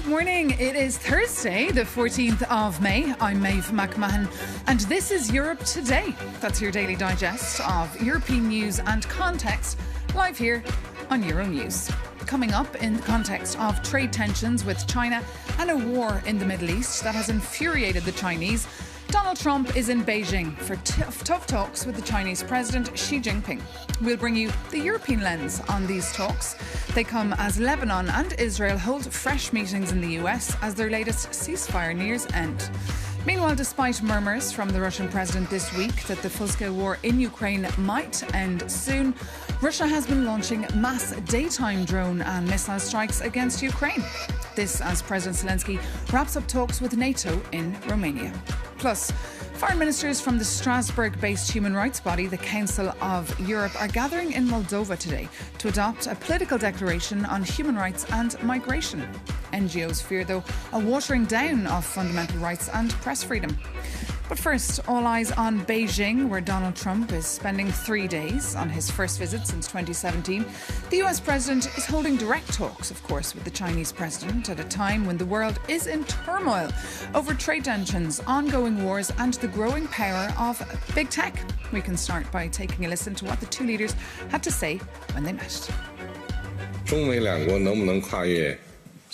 Good morning. It is Thursday, the 14th of May. I'm Maeve McMahon, and this is Europe Today. That's your daily digest of European news and context, live here on Euronews. Coming up, in the context of trade tensions with China and a war in the Middle East that has infuriated the Chinese, Donald Trump is in Beijing for tough talks with the Chinese President Xi Jinping. We'll bring you the European lens on these talks. They come as Lebanon and Israel hold fresh meetings in the US as their latest ceasefire nears end. Meanwhile, despite murmurs from the Russian president this week that the full-scale war in Ukraine might end soon, Russia has been launching mass daytime drone and missile strikes against Ukraine. This as President Zelensky wraps up talks with NATO in Romania. Plus, foreign ministers from the Strasbourg-based human rights body, the Council of Europe, are gathering in Moldova today to adopt a political declaration on human rights and migration. NGOs fear, though, a watering down of fundamental rights and press freedom. But first, all eyes on Beijing, where Donald Trump is spending 3 days on his first visit since 2017. The US president is holding direct talks, of course, with the Chinese president at a time when the world is in turmoil over trade tensions, ongoing wars and the growing power of big tech. We can start by taking a listen to what the two leaders had to say when they met. 中美两国能不能跨越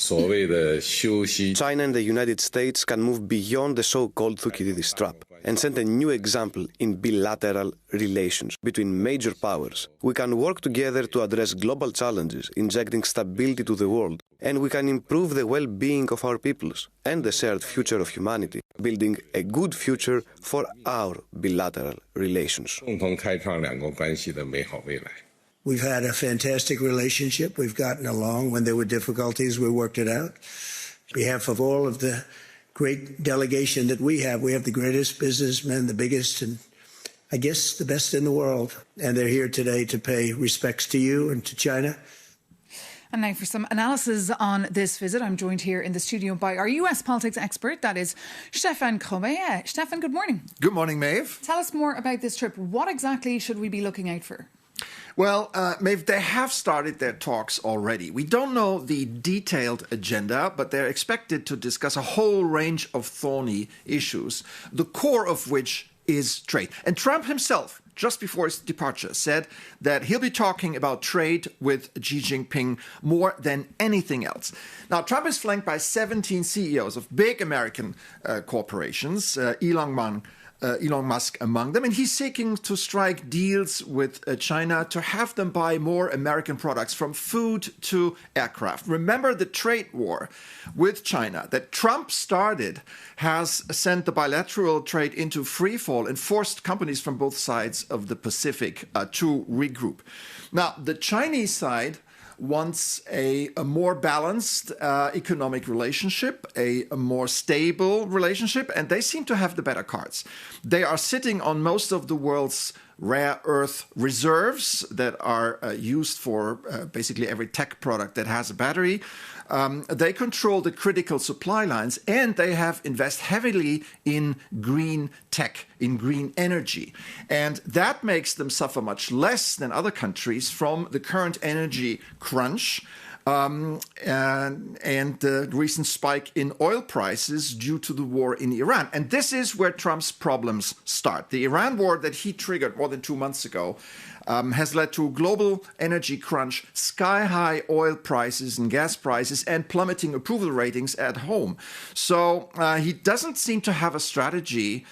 China and the United States can move beyond the so-called Thucydides trap and set a new example in bilateral relations between major powers. We can work together to address global challenges, injecting stability to the world, and we can improve the well-being of our peoples and the shared future of humanity, building a good future for our bilateral relations. 共同开创两国关系的美好未来。 We've had a fantastic relationship. We've gotten along. When there were difficulties, we worked it out. On behalf of all of the great delegation that we have the greatest businessmen, the biggest, and I guess the best in the world. And they're here today to pay respects to you and to China. And now for some analysis on this visit, I'm joined here in the studio by our US politics expert, that is Stefan Krome. Stefan, good morning. Good morning, Maeve. Tell us more about this trip. What exactly should we be looking out for? Well, Maeve, they have started their talks already. We don't know the detailed agenda, but they're expected to discuss a whole range of thorny issues, the core of which is trade. And Trump himself, just before his departure, said that he'll be talking about trade with Xi Jinping more than anything else. Now, Trump is flanked by 17 CEOs of big American corporations, Elon Musk among them, and he's seeking to strike deals with China to have them buy more American products, from food to aircraft. Remember, the trade war with China that Trump started has sent the bilateral trade into freefall and forced companies from both sides of the Pacific to regroup. Now, the Chinese side wants a more balanced economic relationship, a more stable relationship, and they seem to have the better cards. They are sitting on most of the world's rare earth reserves that are used for basically every tech product that has a battery. They control the critical supply lines, and they have invested heavily in green tech, in green energy. And that makes them suffer much less than other countries from the current energy crunch and the recent spike in oil prices due to the war in Iran. And this is where Trump's problems start. The Iran war that he triggered more than 2 months ago has led to a global energy crunch, sky-high oil prices and gas prices, and plummeting approval ratings at home. So he doesn't seem to have a strategy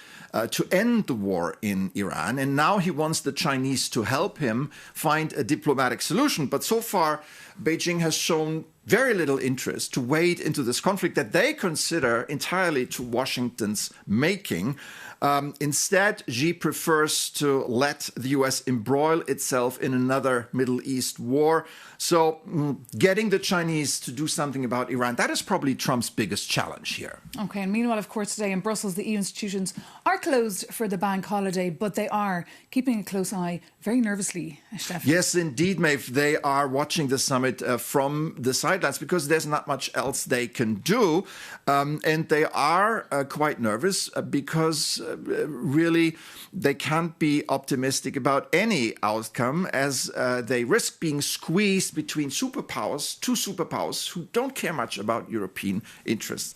to end the war in Iran, and now he wants the Chinese to help him find a diplomatic solution. But so far, Beijing has shown very little interest to wade into this conflict that they consider entirely to Washington's making. Instead, Xi prefers to let the US embroil itself in another Middle East war. So getting the Chinese to do something about Iran, that is probably Trump's biggest challenge here. OK, and meanwhile, of course, today in Brussels, the EU institutions are closed for the bank holiday, but they are keeping a close eye very nervously, Stefan. Yes, indeed, Maeve. They are watching the summit from the side sidelines because there's not much else they can do. And they are quite nervous because really they can't be optimistic about any outcome as they risk being squeezed between two superpowers who don't care much about European interests.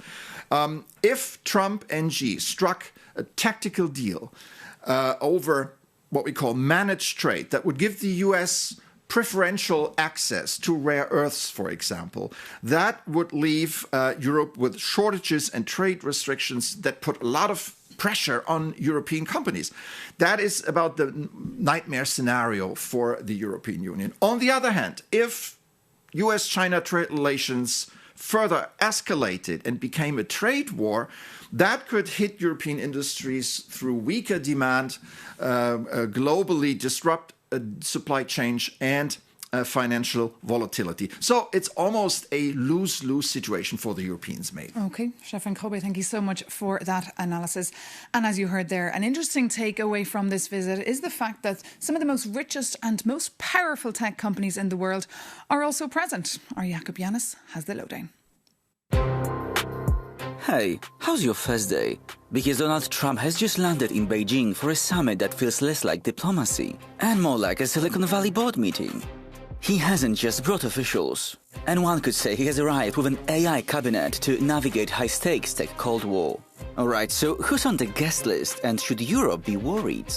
If Trump and Xi struck a tactical deal over what we call managed trade that would give the U.S. preferential access to rare earths, for example, that would leave Europe with shortages and trade restrictions that put a lot of pressure on European companies. That is about the nightmare scenario for the European Union. On the other hand, if U.S.-China trade relations further escalated and became a trade war, that could hit European industries through weaker demand, globally disrupt supply chain and financial volatility. So it's almost a lose-lose situation for the Europeans, mate. OK, Stefan Kobe, thank you so much for that analysis. And as you heard there, an interesting takeaway from this visit is the fact that some of the most richest and most powerful tech companies in the world are also present. Our Jakob Yanis has the lowdown. Hey, how's your first day? Because Donald Trump has just landed in Beijing for a summit that feels less like diplomacy and more like a Silicon Valley board meeting. He hasn't just brought officials, and one could say he has arrived with an AI cabinet to navigate high-stakes tech Cold War. Alright, so who's on the guest list and should Europe be worried?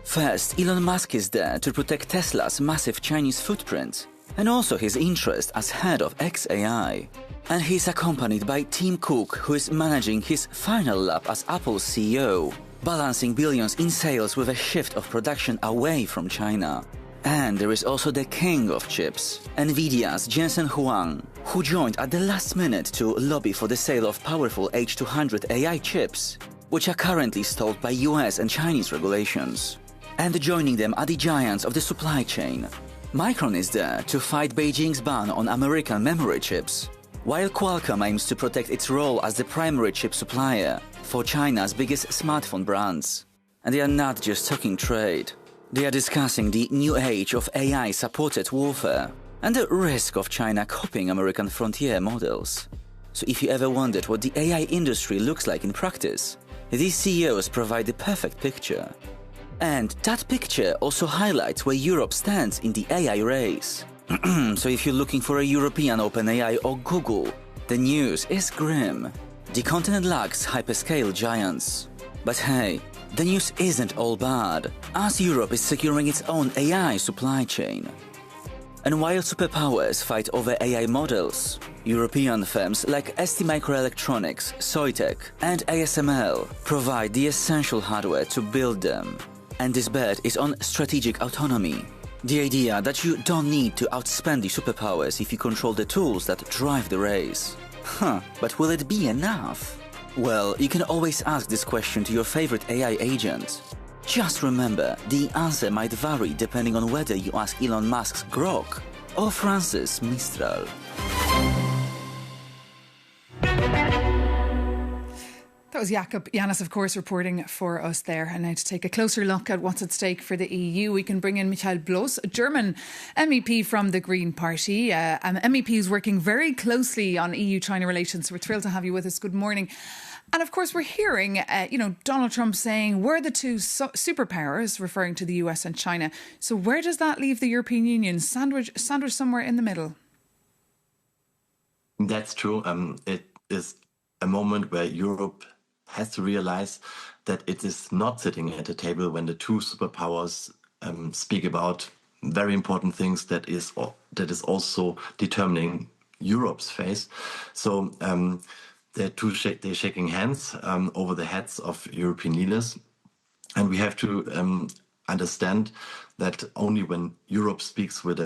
First, Elon Musk is there to protect Tesla's massive Chinese footprint and also his interest as head of XAI. And he's accompanied by Tim Cook, who is managing his final lap as Apple's CEO, balancing billions in sales with a shift of production away from China. And there is also the king of chips, NVIDIA's Jensen Huang, who joined at the last minute to lobby for the sale of powerful H200 AI chips, which are currently stalled by US and Chinese regulations. And joining them are the giants of the supply chain. Micron is there to fight Beijing's ban on American memory chips, while Qualcomm aims to protect its role as the primary chip supplier for China's biggest smartphone brands. And they are not just talking trade. They are discussing the new age of AI-supported warfare and the risk of China copying American frontier models. So if you ever wondered what the AI industry looks like in practice, these CEOs provide the perfect picture. And that picture also highlights where Europe stands in the AI race. So if you're looking for a European OpenAI or Google, the news is grim. The continent lacks hyperscale giants. But hey, the news isn't all bad, as Europe is securing its own AI supply chain. And while superpowers fight over AI models, European firms like STMicroelectronics, Soitec and ASML provide the essential hardware to build them. And this bet is on strategic autonomy. The idea that you don't need to outspend the superpowers if you control the tools that drive the race. But will it be enough? Well, you can always ask this question to your favorite AI agent. Just remember, the answer might vary depending on whether you ask Elon Musk's Grok or Francis Mistral. That was Jakob Yanis, of course, reporting for us there. And now to take a closer look at what's at stake for the EU, we can bring in Michael Bloss, a German MEP from the Green Party, an MEP who's working very closely on EU-China relations. So we're thrilled to have you with us. Good morning. And of course, we're hearing, Donald Trump saying we're the two superpowers, referring to the US and China. So where does that leave the European Union? Sandwich somewhere in the middle? That's true. It is a moment where Europe has to realize that it is not sitting at a table when the two superpowers speak about very important things that is also determining Europe's fate. So they're shaking hands over the heads of European leaders, and we have to understand that only when Europe speaks with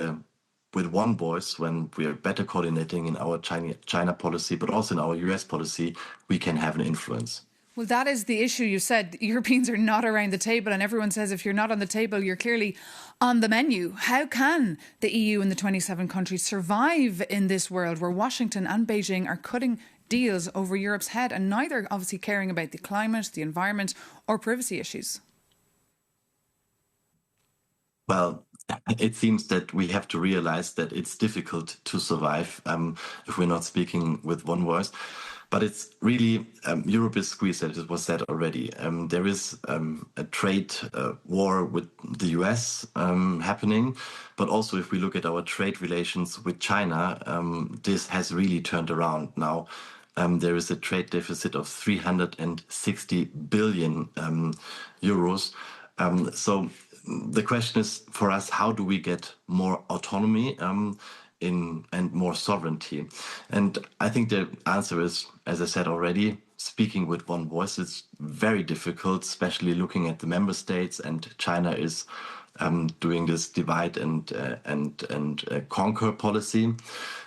one voice, when we are better coordinating in our China policy, but also in our US policy, we can have an influence. Well, that is the issue. You said Europeans are not around the table, and everyone says if you're not on the table, you're clearly on the menu. How can the EU and the 27 countries survive in this world where Washington and Beijing are cutting deals over Europe's head and neither obviously caring about the climate, the environment or privacy issues? Well, it seems that we have to realize that it's difficult to survive if we're not speaking with one voice. But it's really, Europe is squeezed, as it was said already. There is a trade war with the US happening, but also if we look at our trade relations with China, this has really turned around now. There is a trade deficit of 360 billion euros. So the question is for us, how do we get more autonomy and more sovereignty? And I think the answer is, as I said already, speaking with one voice. It's very difficult, especially looking at the member states, and China is doing this divide and conquer policy.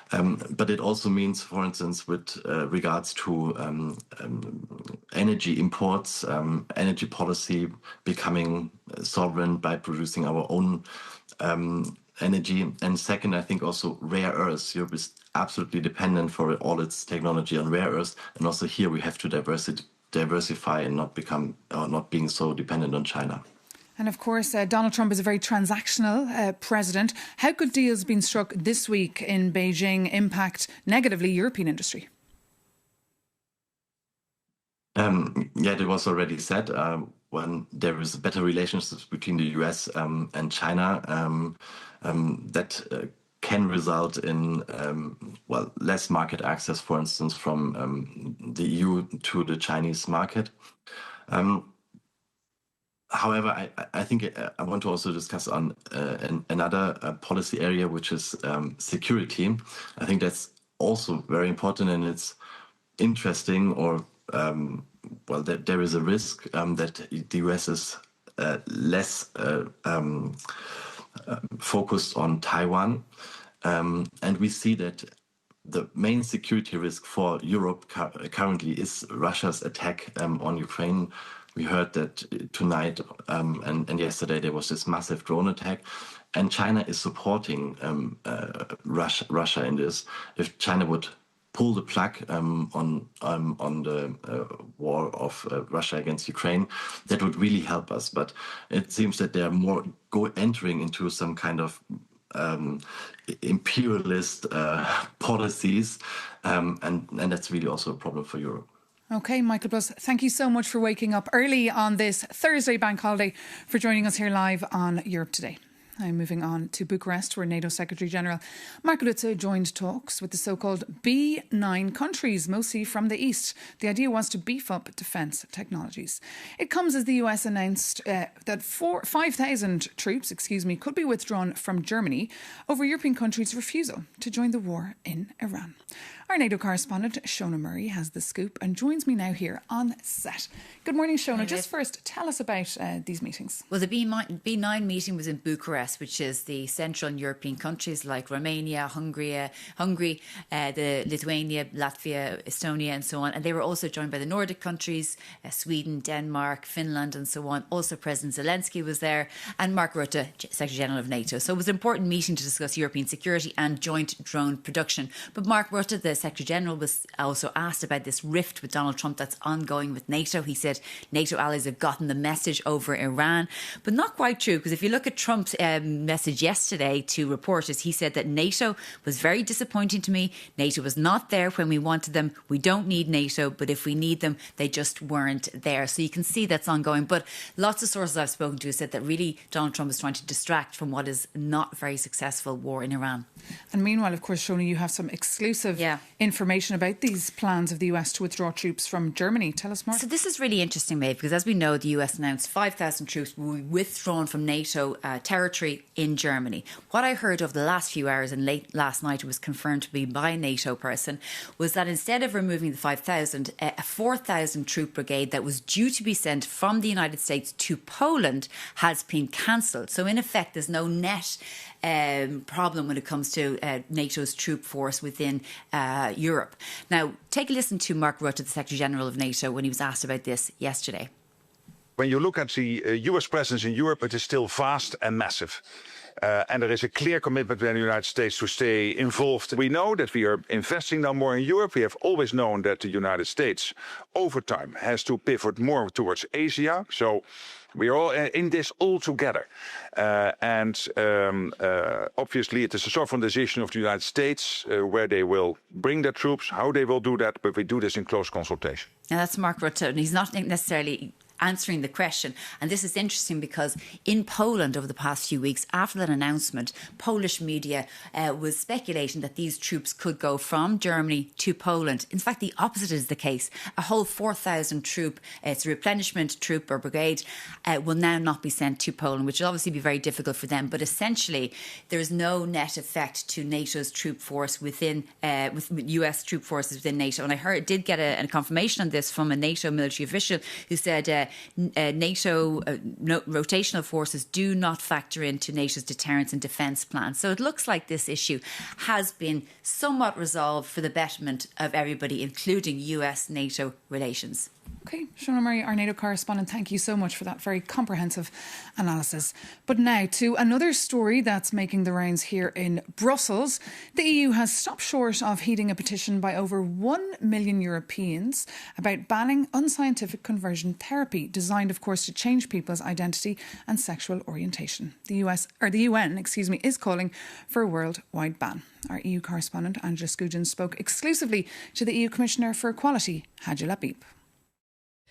But it also means, for instance, with regards to energy imports, energy policy, becoming sovereign by producing our own energy. And second, I think also rare earths. Europe is absolutely dependent for all its technology on rare earths. And also here we have to diversify and not being so dependent on China. And of course, Donald Trump is a very transactional president. How could deals being struck this week in Beijing impact negatively European industry? It was already said, when there is better relations between the US and China, that can result in less market access, for instance, from the EU to the Chinese market. However, I think I want to also discuss on another policy area, which is security. I think that's also very important, and it's interesting, or that there is a risk that the US is less focused on Taiwan. And we see that the main security risk for Europe currently is Russia's attack on Ukraine. We heard that tonight and yesterday there was this massive drone attack, and China is supporting Russia in this. If China would pull the plug on the war of Russia against Ukraine, that would really help us. But it seems that they are more entering into some kind of imperialist policies, and that's really also a problem for Europe. OK, Michael Bluss, thank you so much for waking up early on this Thursday bank holiday, for joining us here live on Europe Today. Now moving on to Bucharest, where NATO Secretary General Mark Rutte joined talks with the so-called B9 countries, mostly from the east. The idea was to beef up defence technologies. It comes as the US announced that 5,000 troops, could be withdrawn from Germany over European countries' refusal to join the war in Iran. Our NATO correspondent, Shona Murray, has the scoop and joins me now here on set. Good morning, Shona. Just first, tell us about these meetings. Well, the B9 meeting was in Bucharest, which is the Central and European countries like Romania, Hungary, the Lithuania, Latvia, Estonia and so on. And they were also joined by the Nordic countries, Sweden, Denmark, Finland and so on. Also President Zelensky was there, and Mark Rutte, Secretary General of NATO. So it was an important meeting to discuss European security and joint drone production. But Mark Rutte, the Secretary General, was also asked about this rift with Donald Trump that's ongoing with NATO. He said NATO allies have gotten the message over Iran, but not quite true, because if you look at Trump's message yesterday to reporters, he said that NATO was very disappointing to me. NATO was not there when we wanted them. We don't need NATO, but if we need them, they just weren't there. So you can see that's ongoing. But lots of sources I've spoken to said that really Donald Trump is trying to distract from what is not very successful war in Iran. And meanwhile, of course, Shona, you have some exclusive information about these plans of the US to withdraw troops from Germany. Tell us more. So this is really interesting, Maeve, because as we know, the US announced 5,000 troops will be withdrawn from NATO territory in Germany. What I heard over the last few hours and late last night, it was confirmed to be by a NATO person, was that instead of removing the 5,000, a 4,000 troop brigade that was due to be sent from the United States to Poland has been cancelled. So in effect, there's no net problem when it comes to NATO's troop force within Europe. Now, take a listen to Mark Rutte, the Secretary General of NATO, when he was asked about this yesterday. When you look at the US presence in Europe, it is still vast and massive. And there is a clear commitment by the United States to stay involved. We know that we are investing now more in Europe. We have always known that the United States, over time, has to pivot more towards Asia. So We are all in this all together. Obviously, it is a sovereign decision of the United States where they will bring their troops, how they will do that, but we do this in close consultation. Now, that's Mark Rutte, and he's not necessarily answering the question. And this is interesting because in Poland over the past few weeks, after that announcement, Polish media was speculating that these troops could go from Germany to Poland. In fact, the opposite is the case. A whole 4,000 troop, it's a replenishment troop or brigade, will now not be sent to Poland, which will obviously be very difficult for them. But essentially, there is no net effect to NATO's troop force with US troop forces within NATO. And I did get a confirmation on this from a NATO military official who said NATO rotational forces do not factor into NATO's deterrence and defence plan. So it looks like this issue has been somewhat resolved for the betterment of everybody, including US-NATO relations. OK, Shona Murray, our NATO correspondent, thank you so much for that very comprehensive analysis. But now to another story that's making the rounds here in Brussels. The EU has stopped short of heeding a petition by over 1 million Europeans about banning unscientific conversion therapy, designed, of course, to change people's identity and sexual orientation. The UN, is calling for a worldwide ban. Our EU correspondent, Angela Scugins, spoke exclusively to the EU Commissioner for Equality, Hadja Labib.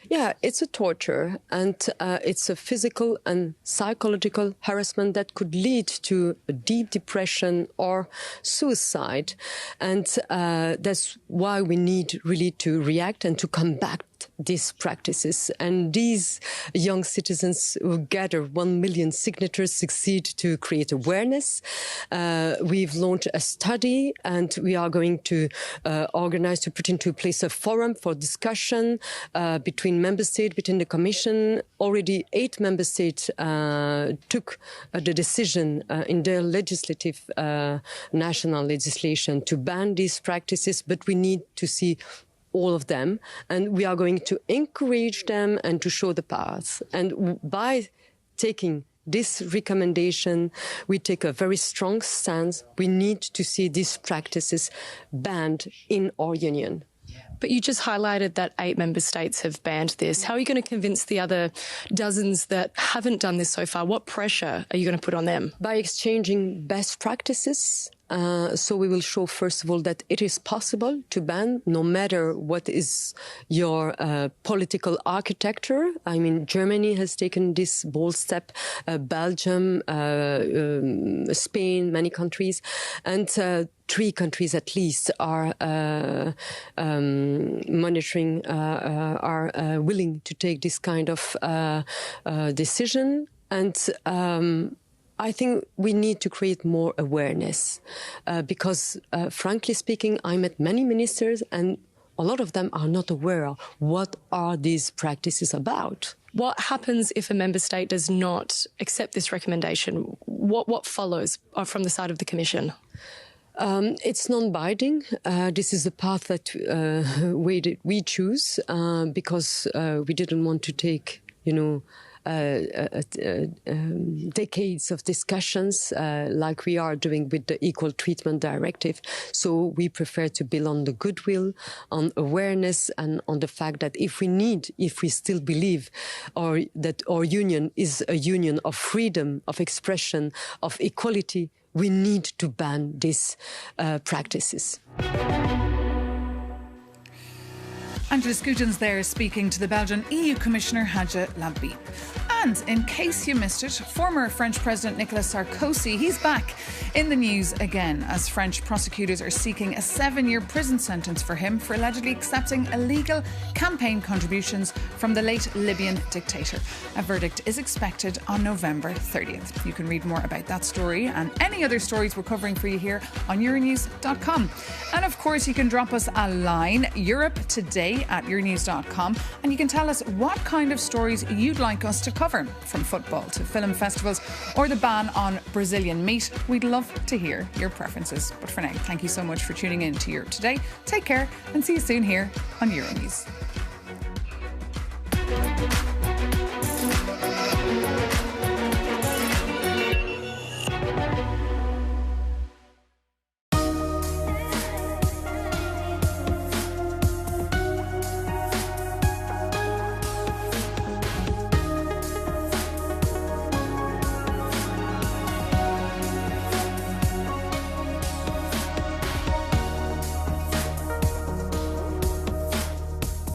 Yeah, it's a torture and it's a physical and psychological harassment that could lead to a deep depression or suicide. And that's why we need really to react and to combat these practices. And these young citizens who gather 1 million signatures succeed to create awareness. We've launched a study and we are going to organize, to put into place a forum for discussion between member states, between the Commission. Already 8 member states took the decision in their legislative national legislation to ban these practices, but we need to see all of them, and we are going to encourage them and to show the path. And by taking this recommendation, we take a very strong stance. We need to see these practices banned in our union. But you just highlighted that 8 member states have banned this. How are you going to convince the other dozens that haven't done this so far? What pressure are you going to put on them? By exchanging best practices. So we will show, first of all, that it is possible to ban no matter what is your political architecture. I mean, Germany has taken this bold step, Belgium, Spain, many countries, and 3 countries at least are monitoring, are willing to take this kind of decision. And I think we need to create more awareness because, frankly speaking, I met many ministers and a lot of them are not aware of what are these practices about. What happens if a member state does not accept this recommendation? What follows from the side of the Commission? It's non-binding. This is the path that we choose because we didn't want to take, decades of discussions like we are doing with the Equal Treatment Directive. So we prefer to build on the goodwill, on awareness, and on the fact that if we still believe that our union is a union of freedom, of expression, of equality, we need to ban these practices. Angela Scugins there speaking to the Belgian EU Commissioner Hadja Labib. And in case you missed it, former French President Nicolas Sarkozy, he's back in the news again as French prosecutors are seeking a 7-year prison sentence for him for allegedly accepting illegal campaign contributions from the late Libyan dictator. A verdict is expected on November 30th. You can read more about that story and any other stories we're covering for you here on Euronews.com. And of course, you can drop us a line, europetoday@euronews.com, and you can tell us what kind of stories you'd like us to cover, from football to film festivals or the ban on Brazilian meat. We'd love to hear your preferences. But for now, thank you so much for tuning in to Europe Today. Take care and see you soon here on Euronews.